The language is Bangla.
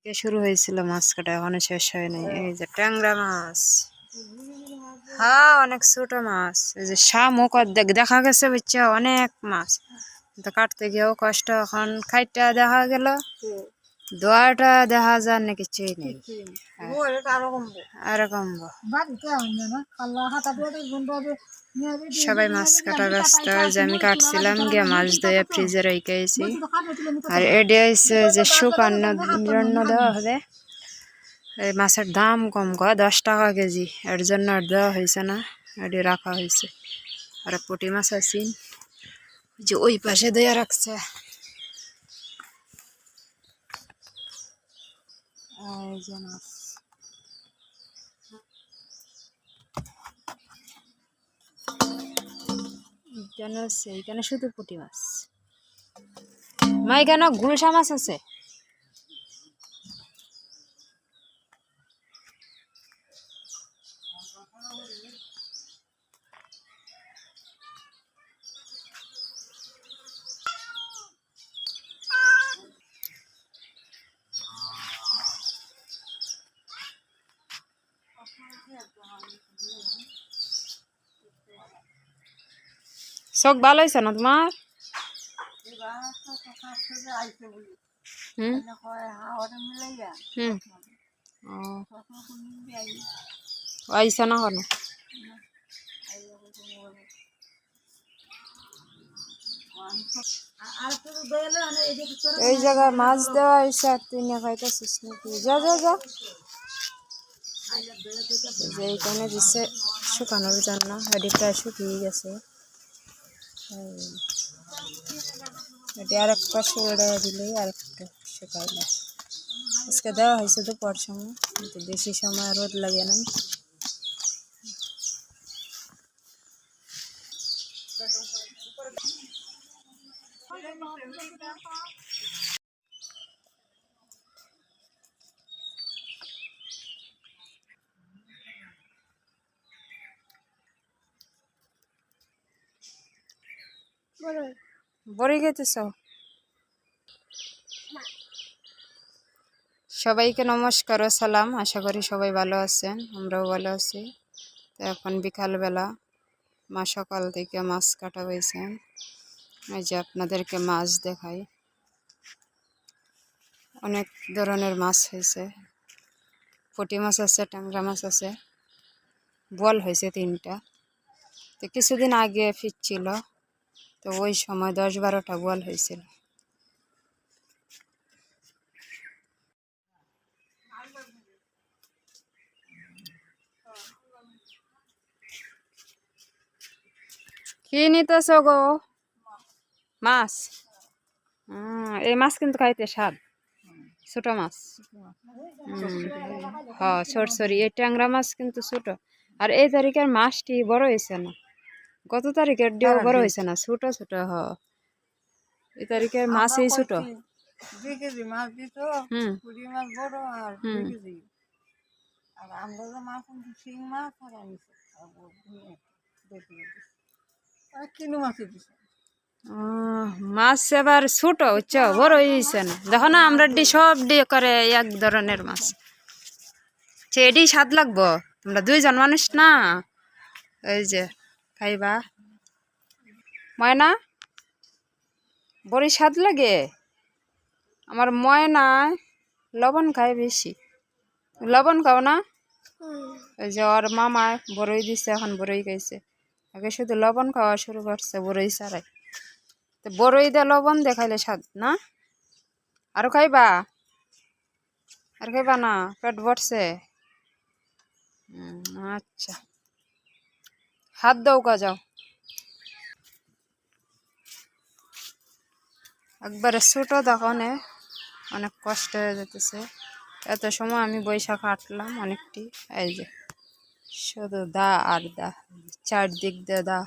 থেকে শুরু হয়েছিল মাছ কাটা, এখনো শেষ হয়নি। এই যে ট্যাংরা মাছ, হ্যাঁ অনেক ছোট মাছ। এই যে শামুক অর্ধেক দেখা গেছে, বুঝছো, অনেক মাছ। তো কাটতে গিয়েও কষ্ট, এখন খাইটা দেখা গেল, দোয়াটা দেখা যায় না, কিছুই নেই। আরো কমবো। সবাই মাছ কাটা ব্যস্ত, যে আমি কাটছিলাম গিয়ে মাছ দিয়ে ফ্রিজে রেখেছি। আর এটা হচ্ছে যে শুকানোর জন্য দেওয়া হবে। এই মাছের দাম কম, 10 টাকা কেজি, এর জন্য আর দেওয়া হয়েছে না, এটি রাখা হয়েছে। আর পুঁটি মাছ আছে যে ওই পাশে দেয়া রাখছে। এই যে মাছ, এইখানে শুধু পুঁটি মাছ, মা এখানে গুলশা মাছ আছে। চোখ ভালো হয়েছে না তোমার? আইসা না কেন? এই জায়গায় মাছ দেওয়া হয়েছে, আর তুই না খাইতেছিস নাকি? যা যা যা। যে এইখানে দিচ্ছে শুকানোর জন্য, এটি প্রায় শুকিয়ে গেছে। এটি আর এক পাশে ওড়ে দিলেই আর একটু শুকাইলে। আজকে দেওয়া হয়েছে দুপুর সময়, কিন্তু বেশি সময় রোদ লাগে নাই। বড়ি খেতেছ? সবাইকে নমস্কার ও সালাম, আশা করি সবাই ভালো আছেন, আমরাও ভালো আছি। তো এখন বিকালবেলা, মা সকাল থেকে মাছ কাটা হয়েছেন। এই যে আপনাদেরকে মাছ দেখাই, অনেক ধরনের মাছ হয়েছে। পুঁটি মাছ আছে, ট্যাংরা মাছ আছে, বোয়াল হয়েছে 3টা। তো কিছুদিন আগে ফিরছিল, তো ওই সময় 10-12টা বোয়াল হয়েছিল। কি নিতেছ গো? মাছ? এই মাছ কিন্তু খাইতে স্বাদ, ছোট মাছ। হ্যাঁ সরসরি, এই ট্যাংরা মাছ কিন্তু ছোট। আর এই তারিখের মাছটি বড় হয়েছে না, গত তারিখের ডিও বড় হয়েছে না, ছোট ছোট। এই তারিখের মাছই ছোট। 2 কেজি মাছ দিত, পুঁটি মাছ বড় আর 2 কেজি। আর আমরা যে মাছ আনছি শিং মাছ আর আনছি কিলো মাছই দিছে। মাছ এবার ছোট হচ্ছে, বড় হয়েছে না। দেখো না, আমরা সব দিয়ে করে এক ধরনের মাছ, এটি স্বাদ লাগবো। তোমরা 2 জন মানুষ না, এই যে খাইবা। ময়না, বড়ি স্বাদ লাগে। আমার ময়নায় লবণ খায় বেশি। লবণ খাও না? ওই যে ওর মামায় বড়ই দিছে, এখন বড়ই খাইছে। আগে শুধু লবণ খাওয়া শুরু করছে, বড়ই ছাড়াই। তো বড়ই দিয়ে লবণ দিয়ে খাইলে স্বাদ না? আরো খাইবা? আর খাইবা না? পেট ভরছে? আচ্ছা, হাত দাও, যাও। একবারে ছোট দেখো, অনেক কষ্ট হয়ে যেতেছে। এত সময় আমি বৈশাখ কাটলাম অনেকটি। এই যে শুধু দা আর দা, চারদিক দিয়ে দা।